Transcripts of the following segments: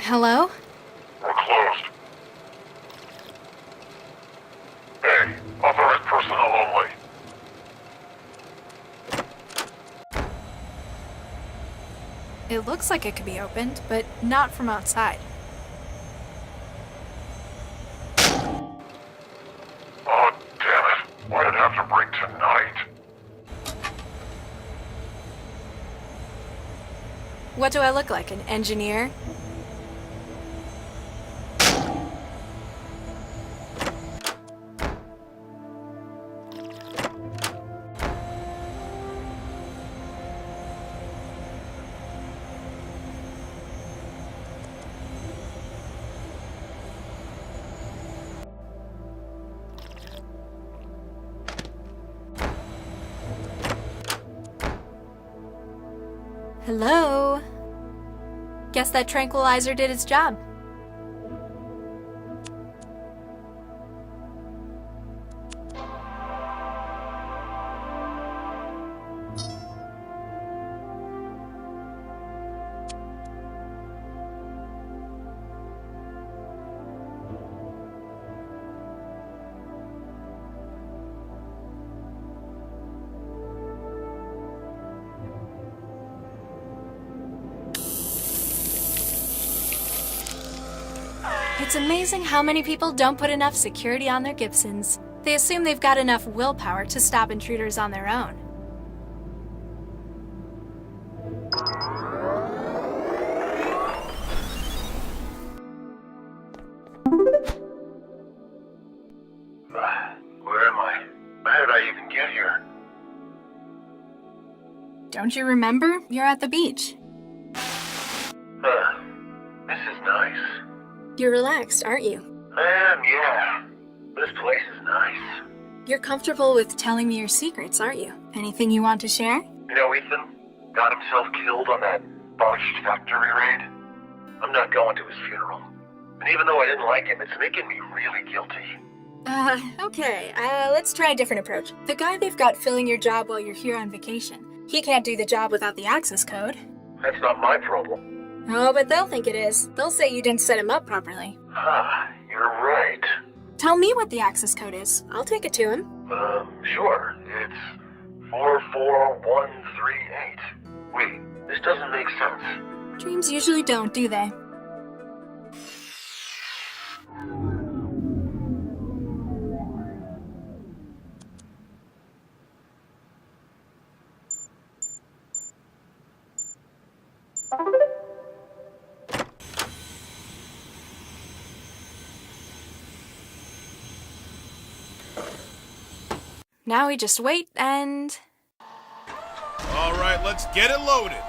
Hello? We're closed. Hey, authorized personnel only. It looks like it could be opened, but not from outside. Oh, damn it. Why'd it have to break tonight? What do I look like, an engineer? Hello? Guess that tranquilizer did its job. It's amazing how many people don't put enough security on their Gibsons. They assume they've got enough willpower to stop intruders on their own. Where am I? How did I even get here? Don't you remember? You're at the beach. This is nice. You're relaxed, aren't you? I am, yeah. This place is nice. You're comfortable with telling me your secrets, aren't you? Anything you want to share? You know, Ethan got himself killed on that botched factory raid. I'm not going to his funeral. And even though I didn't like him, it's making me really guilty. Okay. Let's try a different approach. The guy they've got filling your job while you're here on vacation. He can't do the job without the access code. That's not my problem. Oh, but they'll think it is. They'll say you didn't set him up properly. You're right. Tell me what the access code is. I'll take it to him. Sure. It's 44138. Wait, this doesn't make sense. Dreams usually don't, do they? Now we just wait and... Alright, let's get it loaded.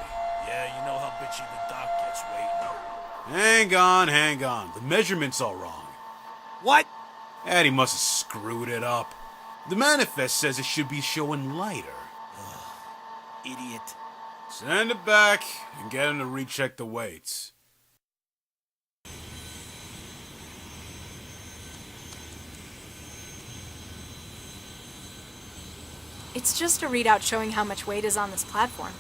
Yeah, you know how bitchy the doc gets waiting. Hang on. The measurement's all wrong. What? Addy must have screwed it up. The manifest says it should be showing lighter. Ugh, idiot. Send it back and get him to recheck the weights. It's just a readout showing how much weight is on this platform.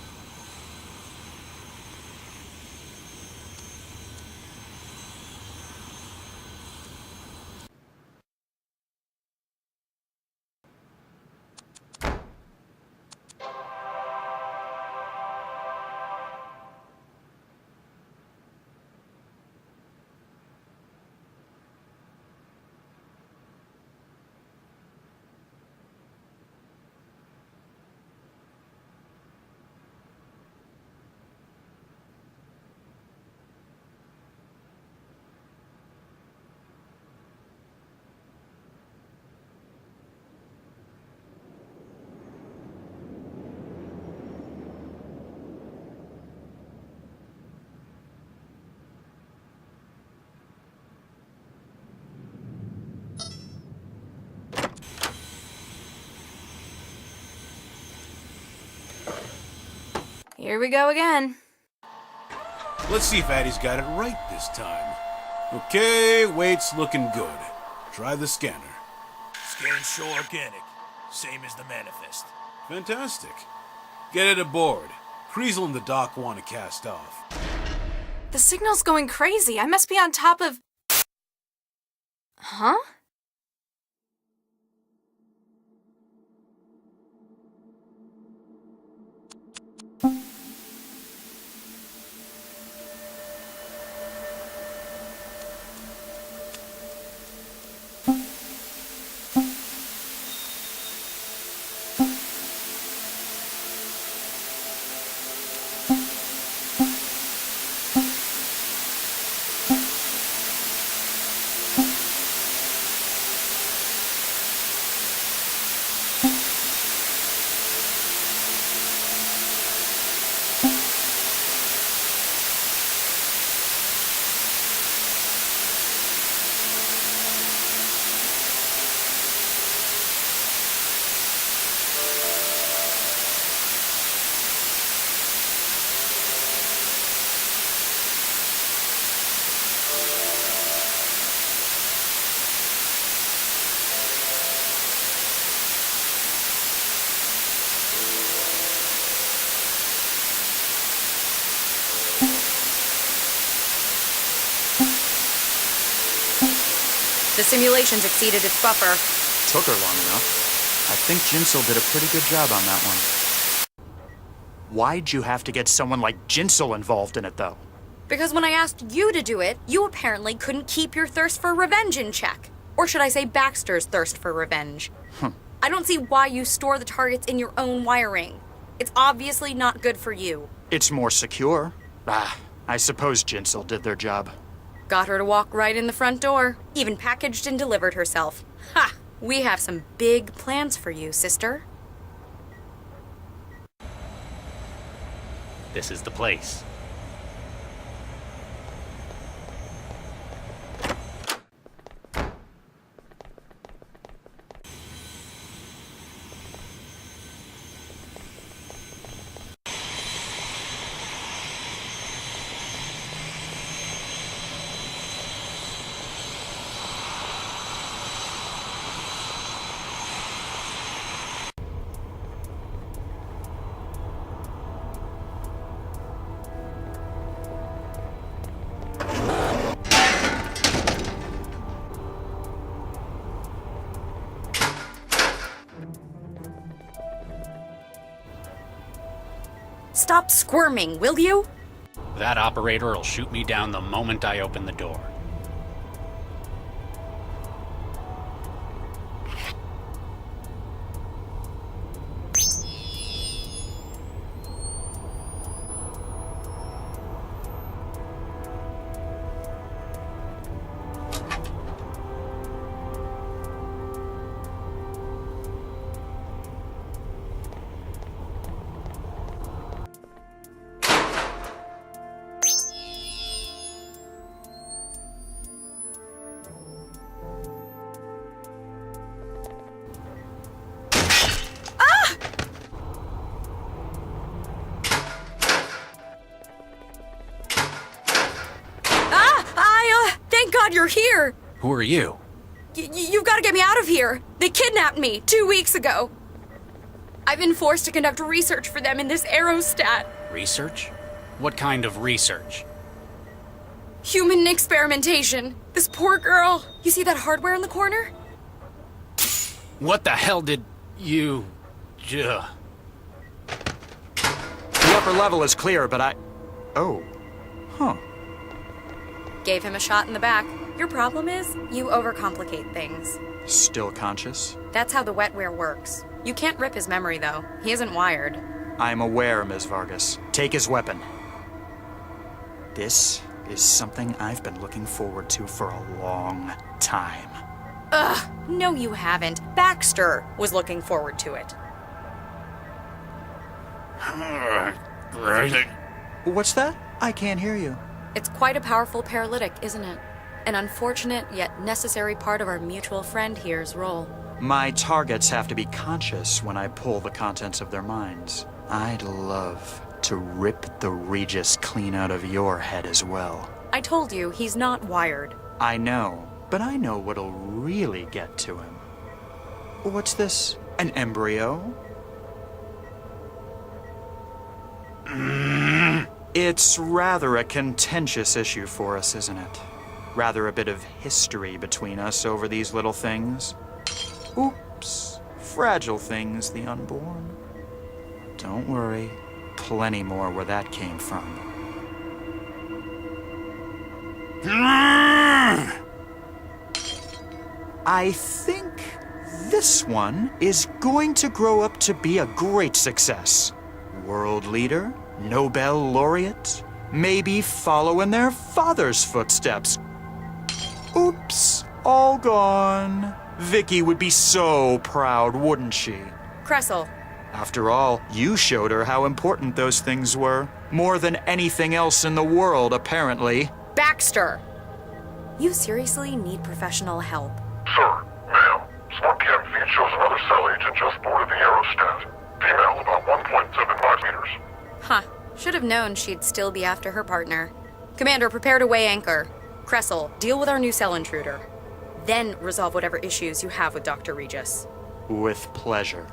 Here we go again. Let's see if Addy's got it right this time. Okay, weight's looking good. Try the scanner. Scan show organic. Same as the manifest. Fantastic. Get it aboard. Kriesel and the doc want to cast off. The signal's going crazy. I must be on top of... Huh? The simulations exceeded its buffer. Took her long enough. I think Jinsel did a pretty good job on that one. Why'd you have to get someone like Jinsel involved in it, though? Because when I asked you to do it, you apparently couldn't keep your thirst for revenge in check. Or should I say Baxter's thirst for revenge? I don't see why you store the targets in your own wiring. It's obviously not good for you. It's more secure. I suppose Jinsel did their job. Got her to walk right in the front door. Even packaged and delivered herself. Ha! We have some big plans for you, sister. This is the place. Stop squirming, will you? That operator will shoot me down the moment I open the door. You're here! Who are you? You've got to get me out of here! They kidnapped me 2 weeks ago! I've been forced to conduct research for them in this aerostat. Research? What kind of research? Human experimentation. This poor girl. You see that hardware in the corner? What the hell did you... The upper level is clear, but Oh. Huh. Gave him a shot in the back. Your problem is, you overcomplicate things. Still conscious? That's how the wetware works. You can't rip his memory, though. He isn't wired. I'm aware, Ms. Vargas. Take his weapon. This is something I've been looking forward to for a long time. Ugh, no you haven't. Baxter was looking forward to it. What's that? I can't hear you. It's quite a powerful paralytic, isn't it? An unfortunate yet necessary part of our mutual friend here's role. My targets have to be conscious when I pull the contents of their minds. I'd love to rip the Regis clean out of your head as well. I told you, he's not wired. I know, but I know what'll really get to him. What's this? An embryo? It's rather a contentious issue for us, isn't it? Rather a bit of history between us over these little things. Oops. Fragile things, the unborn. Don't worry. Plenty more where that came from. I think this one is going to grow up to be a great success. World leader, Nobel laureate, maybe follow in their father's footsteps. Oops, all gone. Vicky would be so proud, wouldn't she? Cressel, After all, you showed her how important those things were. More than anything else in the world, apparently. Baxter! You seriously need professional help. Sir, ma'am, Smart Cam feed shows another cell agent just boarded the aerostat. Female, about 1.75 meters. Huh. Should have known she'd still be after her partner. Commander, prepare to weigh anchor. Cressel, deal with our new cell intruder. Then resolve whatever issues you have with Dr. Regis. With pleasure.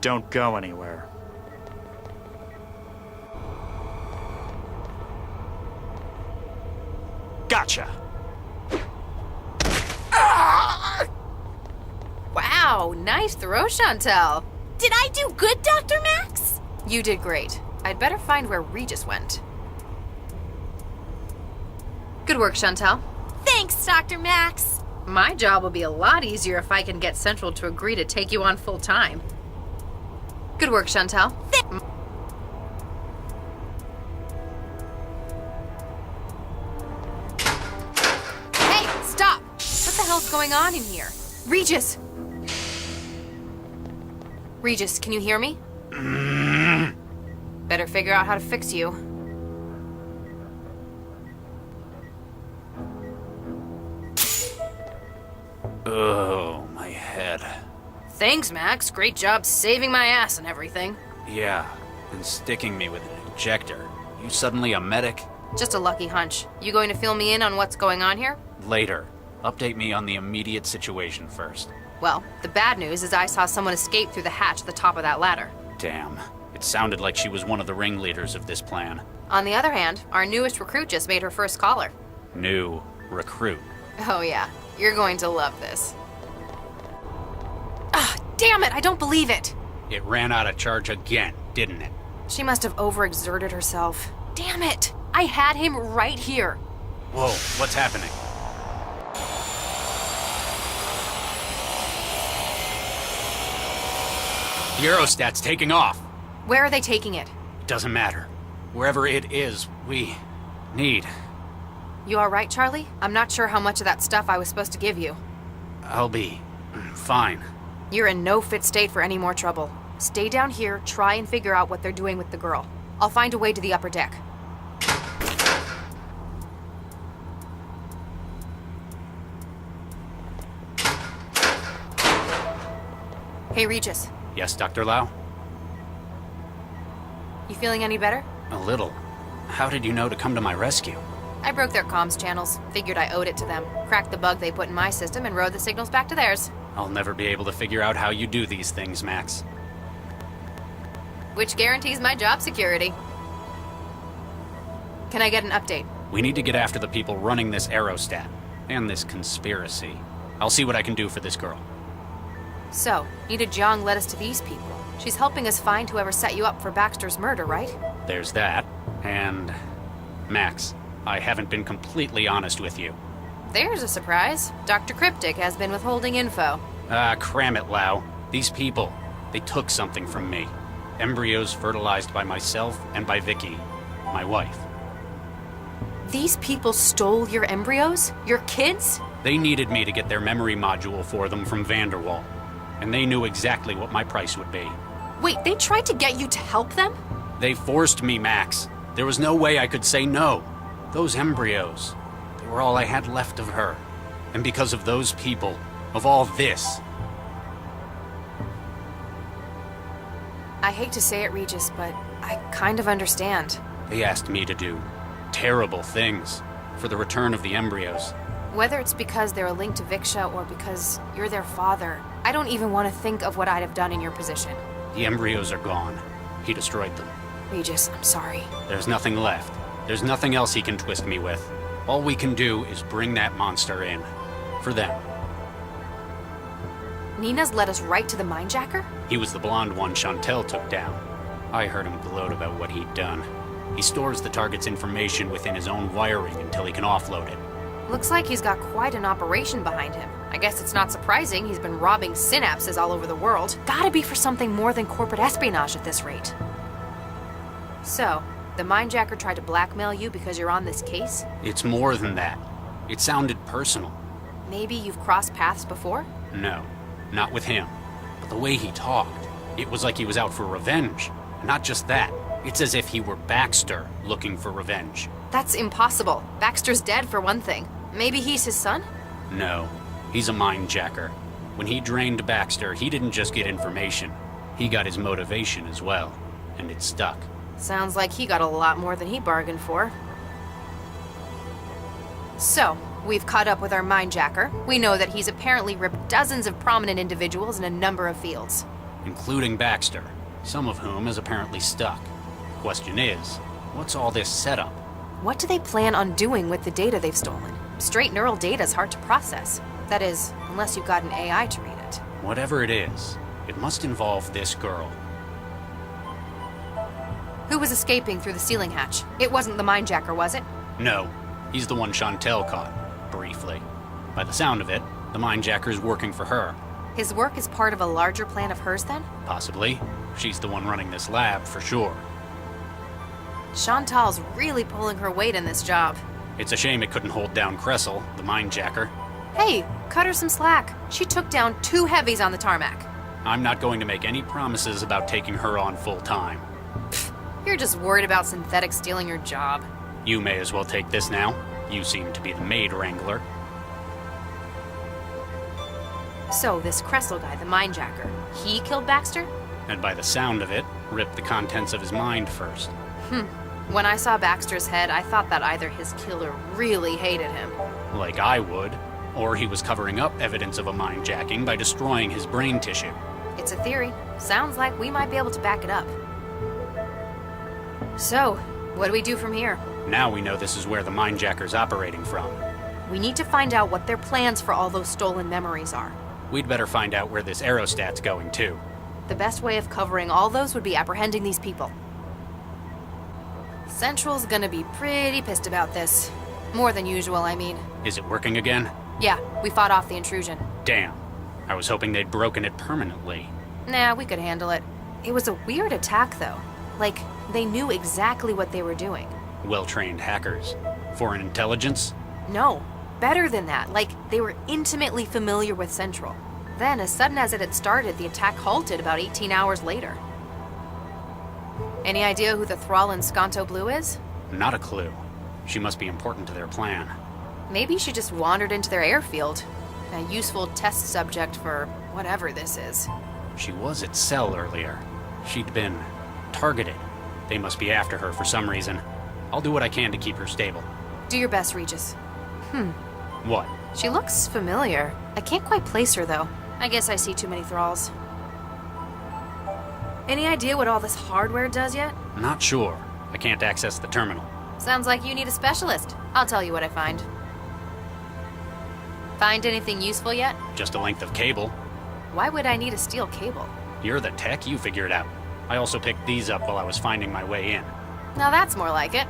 Don't go anywhere. Gotcha! Wow, nice throw, Chantel. Did I do good, Dr. Max? You did great. I'd better find where Regis went. Good work, Chantel. Thanks, Dr. Max. My job will be a lot easier if I can get Central to agree to take you on full time. Good work, Chantel. Hey, stop! What the hell's going on in here? Regis! Regis, can you hear me? Better figure out how to fix you. Oh, my head. Thanks, Max. Great job saving my ass and everything. Yeah, and sticking me with an injector. You suddenly a medic? Just a lucky hunch. You going to fill me in on what's going on here? Later. Update me on the immediate situation first. Well, the bad news is I saw someone escape through the hatch at the top of that ladder. Damn. It sounded like she was one of the ringleaders of this plan. On the other hand, our newest recruit just made her first caller. New recruit. Oh yeah, you're going to love this. Ah, damn it, I don't believe it! It ran out of charge again, didn't it? She must have overexerted herself. Damn it! I had him right here. Whoa, what's happening? The aerostat's taking off. Where are they taking it? Doesn't matter. Wherever it is, we need. You alright, Charlie? I'm not sure how much of that stuff I was supposed to give you. I'll be fine. You're in no fit state for any more trouble. Stay down here, try and figure out what they're doing with the girl. I'll find a way to the upper deck. Hey, Regis. Yes, Dr. Lau? You feeling any better? A little. How did you know to come to my rescue? I broke their comms channels. Figured I owed it to them. Cracked the bug they put in my system and rode the signals back to theirs. I'll never be able to figure out how you do these things, Max. Which guarantees my job security. Can I get an update? We need to get after the people running this aerostat. And this conspiracy. I'll see what I can do for this girl. So, Nita Jiang led us to these people. She's helping us find whoever set you up for Baxter's murder, right? There's that. And... Max, I haven't been completely honest with you. There's a surprise. Dr. Cryptic has been withholding info. Ah, cram it, Lau. These people, they took something from me. Embryos fertilized by myself and by Vicky, my wife. These people stole your embryos? Your kids? They needed me to get their memory module for them from Vanderwall. And they knew exactly what my price would be. Wait, they tried to get you to help them? They forced me, Max. There was no way I could say no. Those embryos, they were all I had left of her. And because of those people, of all this... I hate to say it, Regis, but I kind of understand. They asked me to do terrible things for the return of the embryos. Whether it's because they're a link to Viksha or because you're their father, I don't even want to think of what I'd have done in your position. The embryos are gone. He destroyed them. Regis, I'm sorry. There's nothing left. There's nothing else he can twist me with. All we can do is bring that monster in. For them. Nina's led us right to the Mindjacker? He was the blonde one Chantel took down. I heard him gloat about what he'd done. He stores the target's information within his own wiring until he can offload it. Looks like he's got quite an operation behind him. I guess it's not surprising he's been robbing synapses all over the world. Gotta be for something more than corporate espionage at this rate. So, the Mindjacker tried to blackmail you because you're on this case? It's more than that. It sounded personal. Maybe you've crossed paths before? No, not with him. But the way he talked, it was like he was out for revenge. And not just that, it's as if he were Baxter looking for revenge. That's impossible. Baxter's dead for one thing. Maybe he's his son? No, he's a Mindjacker. When he drained Baxter, he didn't just get information. He got his motivation as well. And it stuck. Sounds like he got a lot more than he bargained for. So, we've caught up with our Mindjacker. We know that he's apparently ripped dozens of prominent individuals in a number of fields. Including Baxter, some of whom is apparently stuck. Question is, what's all this setup? What do they plan on doing with the data they've stolen? Straight neural data is hard to process. That is, unless you've got an AI to read it. Whatever it is, it must involve this girl. Who was escaping through the ceiling hatch? It wasn't the Mindjacker, was it? No, he's the one Chantel caught, briefly. By the sound of it, the Mindjacker's working for her. His work is part of a larger plan of hers, then? Possibly. She's the one running this lab, for sure. Chantal's really pulling her weight in this job. It's a shame it couldn't hold down Cressel, the Mindjacker. Hey, cut her some slack. She took down 2 heavies on the tarmac. I'm not going to make any promises about taking her on full time. You're just worried about synthetics stealing your job. You may as well take this now. You seem to be the maid wrangler. So, this Cressel guy, the Mindjacker, he killed Baxter? And by the sound of it, ripped the contents of his mind first. When I saw Baxter's head, I thought that either his killer really hated him. Like I would. Or he was covering up evidence of a mindjacking by destroying his brain tissue. It's a theory. Sounds like we might be able to back it up. So, what do we do from here? Now we know this is where the Mindjacker's operating from. We need to find out what their plans for all those stolen memories are. We'd better find out where this aerostat's going, too. The best way of covering all those would be apprehending these people. Central's gonna be pretty pissed about this. More than usual, I mean. Is it working again? Yeah, we fought off the intrusion. Damn. I was hoping they'd broken it permanently. Nah, we could handle it. It was a weird attack, though. Like, they knew exactly what they were doing. Well-trained hackers. Foreign intelligence? No, better than that. Like, they were intimately familiar with Central. Then, as sudden as it had started, the attack halted about 18 hours later. Any idea who the thrall in Sconto Blue is? Not a clue. She must be important to their plan. Maybe she just wandered into their airfield. A useful test subject for whatever this is. She was at Cell earlier. She'd been targeted. They must be after her for some reason. I'll do what I can to keep her stable. Do your best, Regis. What? She looks familiar. I can't quite place her, though. I guess I see too many thralls. Any idea what all this hardware does yet? Not sure. I can't access the terminal. Sounds like you need a specialist. I'll tell you what I find. Find anything useful yet? Just a length of cable. Why would I need a steel cable? You're the tech, you figure it out. I also picked these up while I was finding my way in. Now that's more like it.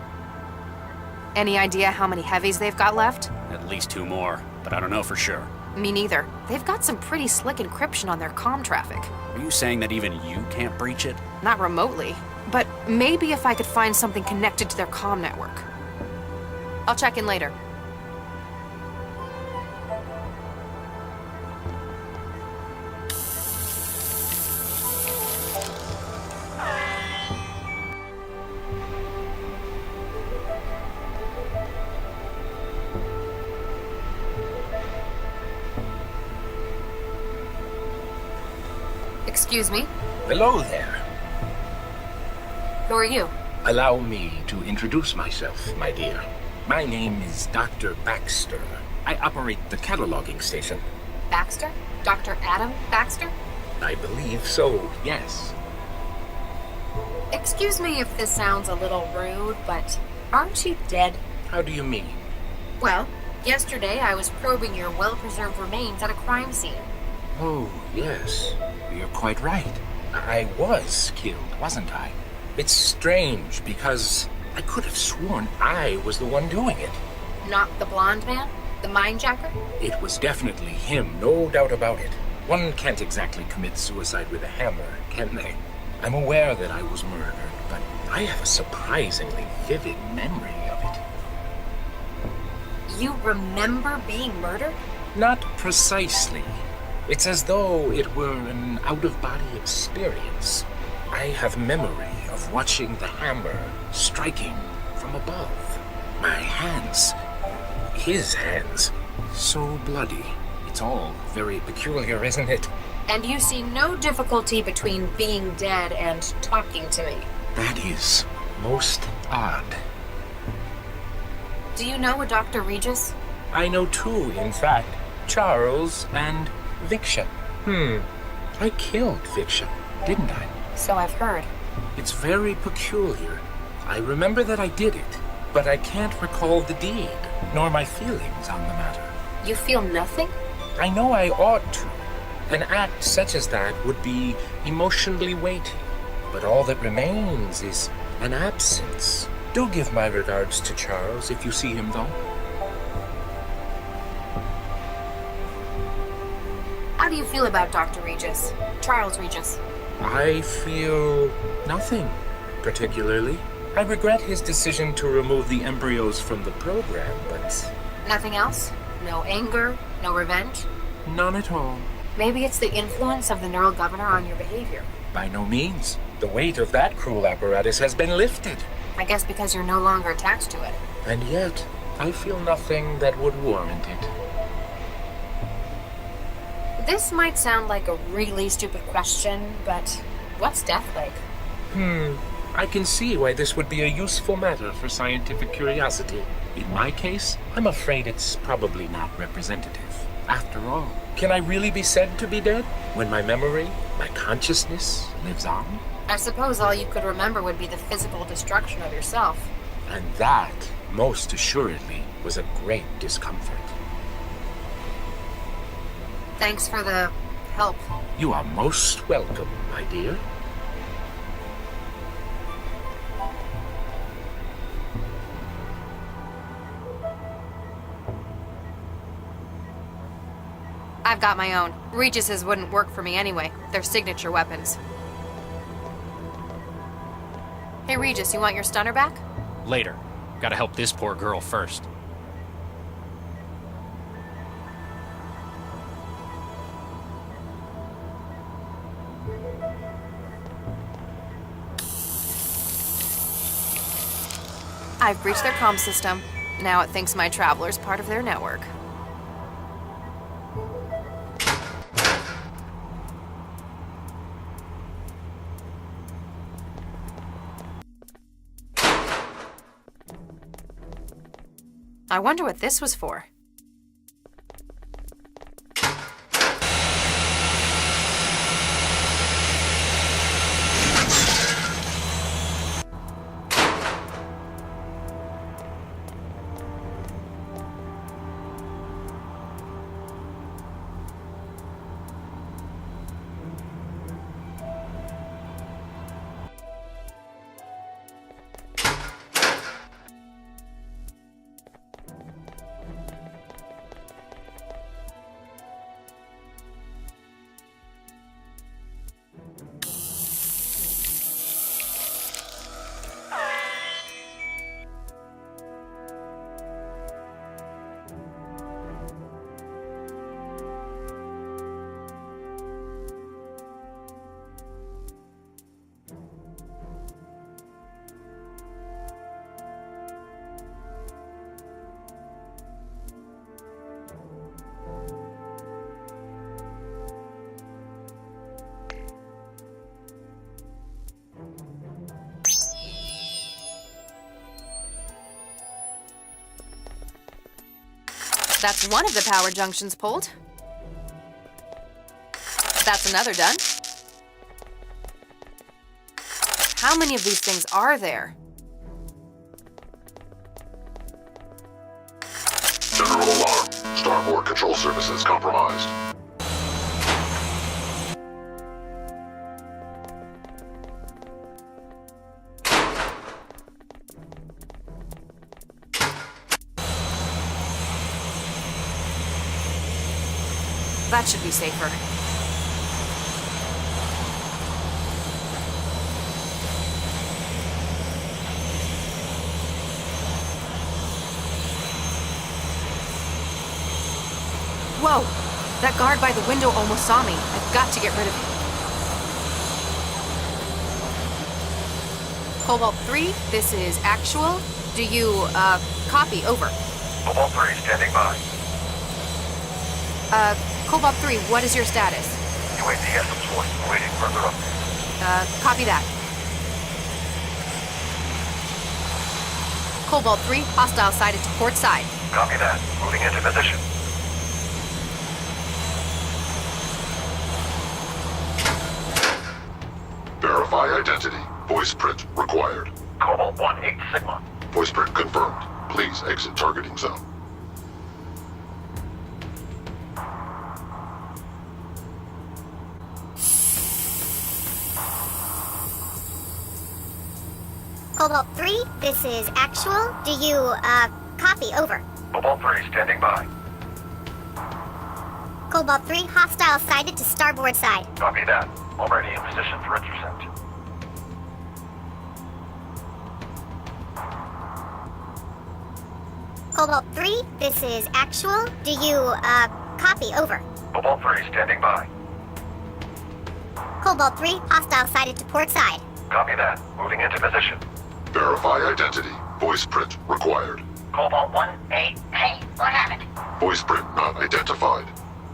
Any idea how many heavies they've got left? At least 2 more, but I don't know for sure. Me neither. They've got some pretty slick encryption on their comm traffic. Are you saying that even you can't breach it? Not remotely. But maybe if I could find something connected to their comm network. I'll check in later. Excuse me? Hello there. Who are you? Allow me to introduce myself, my dear. My name is Dr. Baxter. I operate the cataloging station. Baxter? Dr. Adam Baxter? I believe so, yes. Excuse me if this sounds a little rude, but aren't you dead? How do you mean? Well, yesterday I was probing your well-preserved remains at a crime scene. Oh, yes. You're quite right. I was killed, wasn't I? It's strange because I could have sworn I was the one doing it. Not the blonde man? The minejacker? It was definitely him, no doubt about it. One can't exactly commit suicide with a hammer, can they? I'm aware that I was murdered, but I have a surprisingly vivid memory of it. You remember being murdered? Not precisely. It's as though it were an out-of-body experience. I have memory of watching the hammer striking from above. My hands, his hands, so bloody. It's all very peculiar, isn't it? And you see no difficulty between being dead and talking to me. That is most odd. Do you know a Dr. Regis? I know two, in fact. Charles and Viksha. I killed Viksha, didn't I? So I've heard. It's very peculiar. I remember that I did it, but I can't recall the deed, nor my feelings on the matter. You feel nothing? I know I ought to. An act such as that would be emotionally weighty, but all that remains is an absence. Do give my regards to Charles if you see him, though. How do you feel about Dr. Regis? Charles Regis? I feel nothing, particularly. I regret his decision to remove the embryos from the program, but Nothing else? No anger? No revenge? none at all. Maybe it's the influence of the neural governor on your behavior. By no means. The weight of that cruel apparatus has been lifted. I guess because you're no longer attached to it. And yet, I feel nothing that would warrant it. This might sound like a really stupid question, but what's death like? I can see why this would be a useful matter for scientific curiosity. In my case, I'm afraid it's probably not representative. After all, can I really be said to be dead when my memory, my consciousness lives on? I suppose all you could remember would be the physical destruction of yourself. And that, most assuredly, was a great discomfort. Thanks for the help. You are most welcome, my dear. I've got my own. Regis's wouldn't work for me anyway. They're signature weapons. Hey, Regis, you want your stunner back? Later. Gotta help this poor girl first. I've breached their comm system. Now it thinks my traveler's part of their network. I wonder what this was for. That's one of the power junctions pulled. That's another done. How How many of these things are there? General alarm. Starboard control services compromised. That should be safer. Whoa! That guard by the window almost saw me. I've got to get rid of him. Cobalt 3, this is actual. Do you, copy? Over. Cobalt 3 standing by. Cobalt 3, what is your status? UAV Essence 1 waiting further up. Copy that. Cobalt 3, hostile sighted to port side. Copy that. Moving into position. Verify identity. Voice print required. Cobalt 1-8 Sigma. Voice print confirmed. Please exit targeting zone. Cobalt 3, this is actual. Do you, copy? Over. Cobalt 3 standing by. Cobalt 3, hostile sighted to starboard side. Copy that. Already in position for intercept. Cobalt 3, this is actual. Do you, copy? Over. Cobalt 3 standing by. Cobalt 3, hostile sighted to port side. Copy that. Moving into position. Verify identity. Voice print required. Cobalt 1-8, hey, what happened? Voice print not identified.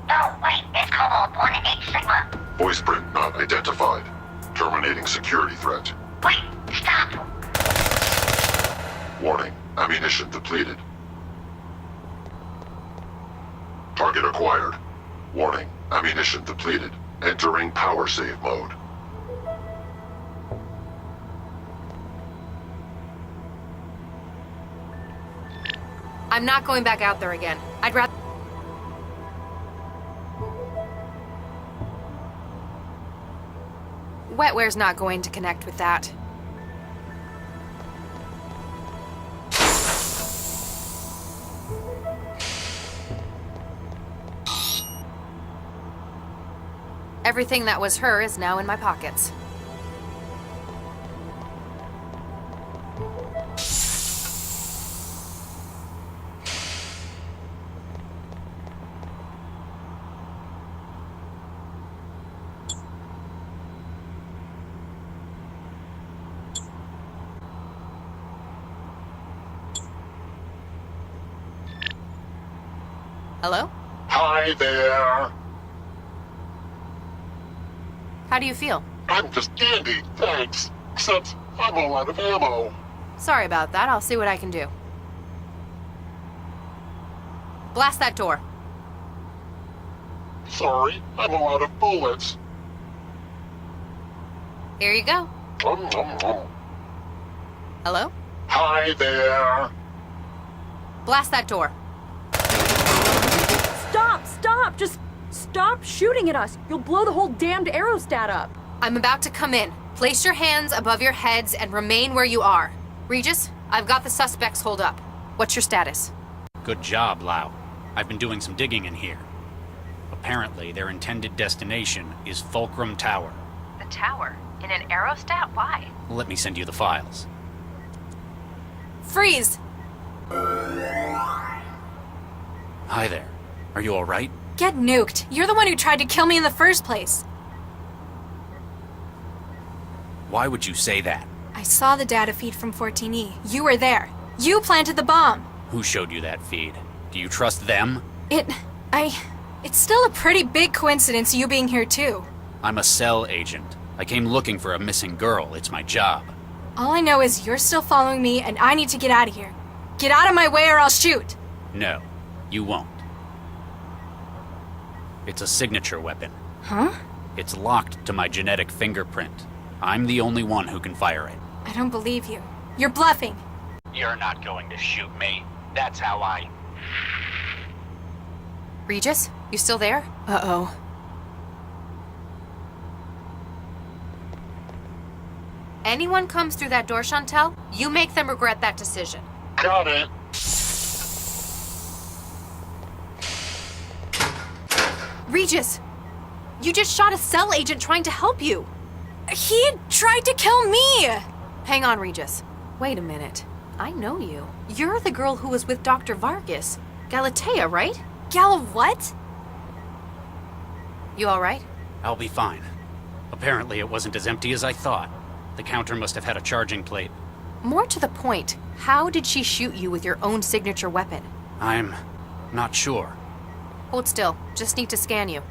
No, wait, it's Cobalt 1-8 Sigma. Voice print not identified. Terminating security threat. Wait, stop. Warning. Ammunition depleted. Target acquired. Warning. Ammunition depleted. Entering power save mode. I'm not going back out there again. I'd rather... Wetware's not going to connect with that. Everything that was her is now in my pockets. Hello? Hi there. How do you feel? I'm just dandy, thanks. Except I'm all out of ammo. Sorry about that. I'll see what I can do. Blast that door. Sorry, I'm all out of bullets. Here you go. Hello? Hi there. Blast that door. Stop! Just stop shooting at us. You'll blow the whole damned aerostat up. I'm about to come in. Place your hands above your heads and remain where you are. Regis, I've got the suspects holed up. What's your status? Good job, Lau. I've been doing some digging in here. Apparently, their intended destination is Fulcrum Tower. The tower? In an aerostat? Why? Let me send you the files. Freeze! Hi there. Are you all right? Get nuked. You're the one who tried to kill me in the first place. Why would you say that? I saw the data feed from 14E. You were there. You planted the bomb. Who showed you that feed? Do you trust them? It's still a pretty big coincidence you being here too. I'm a cell agent. I came looking for a missing girl. It's my job. All I know is you're still following me and I need to get out of here. Get out of my way or I'll shoot. No, you won't. It's a signature weapon. Huh? It's locked to my genetic fingerprint. I'm the only one who can fire it. I don't believe you. You're bluffing. You're not going to shoot me. That's how I... Regis, you still there? Uh-oh. Anyone comes through that door, Chantel, you make them regret that decision. Got it. Regis, you just shot a cell agent trying to help you. He tried to kill me! Hang on, Regis. Wait a minute. I know you. You're the girl who was with Dr. Vargas. Galatea, right? Gala what? You alright? I'll be fine. Apparently it wasn't as empty as I thought. The counter must have had a charging plate. More to the point, how did she shoot you with your own signature weapon? I'm not sure. Hold still. Just need to scan you.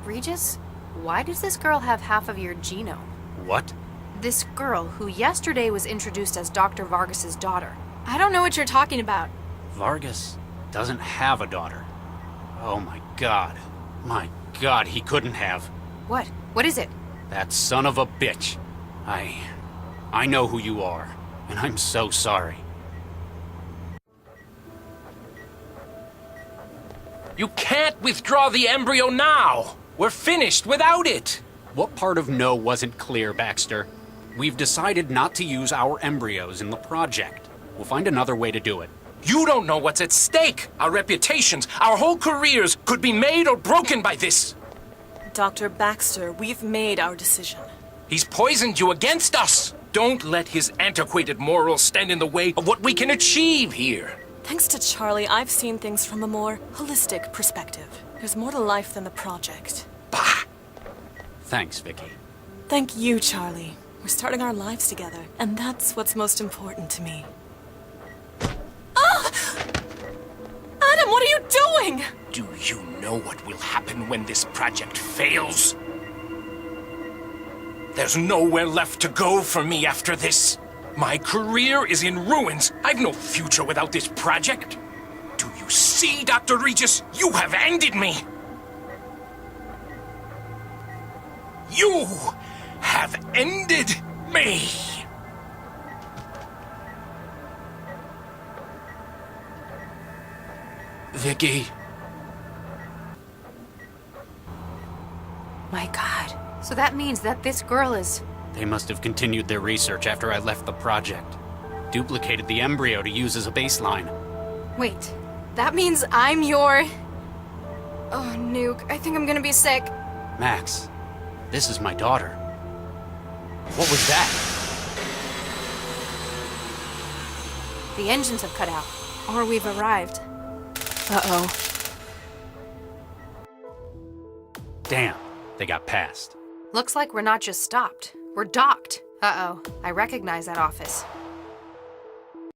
Regis? Why does this girl have half of your genome? What? This girl, who yesterday was introduced as Dr. Vargas's daughter. I don't know what you're talking about. Vargas doesn't have a daughter. Oh my god. My god, he couldn't have. What? What is it? That son of a bitch. I know who you are, and I'm so sorry. You can't withdraw the embryo now! We're finished without it! What part of no wasn't clear, Baxter? We've decided not to use our embryos in the project. We'll find another way to do it. You don't know what's at stake! Our reputations, our whole careers could be made or broken by this! Dr. Baxter, we've made our decision. He's poisoned you against us! Don't let his antiquated morals stand in the way of what we can achieve here! Thanks to Charlie, I've seen things from a more holistic perspective. There's more to life than the project. Bah! Thanks, Vicky. Thank you, Charlie. We're starting our lives together, and that's what's most important to me. Ah! Adam, what are you doing? Do you know what will happen when this project fails? There's nowhere left to go for me after this. My career is in ruins. I've no future without this project. Do you see, Dr. Regis? You have ended me. You have ended me. Vicky. My god. So that means that this girl is... They must have continued their research after I left the project. Duplicated the embryo to use as a baseline. Wait, that means I'm your... Oh, Nuke, I think I'm gonna be sick. Max, this is my daughter. What was that? The engines have cut out. Or we've arrived. Uh-oh. Damn, they got past. Looks like we're not just stopped. We're docked. Uh-oh. I recognize that office.